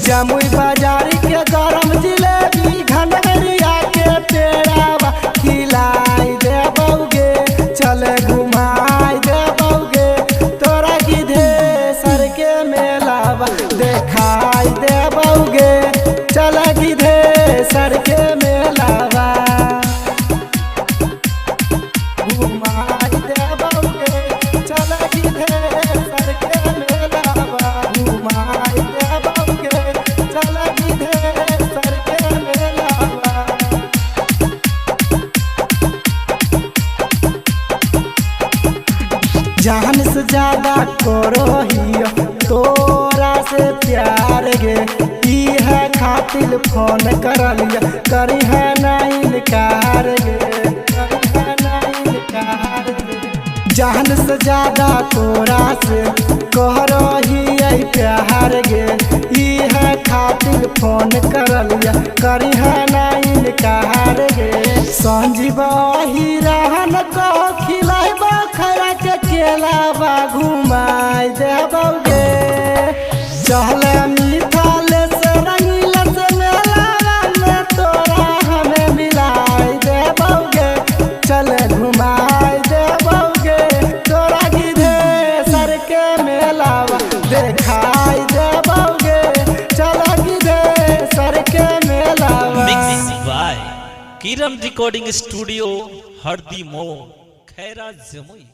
जमुई बाजार के गरम जिलेबी घनघरिया के पेड़ावा खिलाई देबौगे चल घुमाई देबौगे तोरा गिधे सर के मेलावा देखाई देबौगे चल गिधे सर के मेलावा घुमाई देबौगे चल गिधे सर के मेलावा घुमाई देबौगे चल गिधे सर के मेलावा। जान से ज्यादा करो हियो तोरा से प्यार गे है खातिर फोन करलिया करी है नहीं इनकार गे करी है नहीं इनकार गे। जान से ज्यादा तोरा से करो ही प्यार गे है खातिर फोन करलिया करी है नहीं इनकार गे। संजीव ही रहन को खिलाबा खरा के केलावा घुमाई देबौगे चल मिठाल से रंगीला से मेलावा में तोरा हमें मिलाई देबौगे चल घुमाई देबौगे तोरा गिधे सर के मेलावा देखाई देबौगे चल गिधे सर के मेलावा। Mix by Kiran recording studio Hardi मो खैरा जमुई।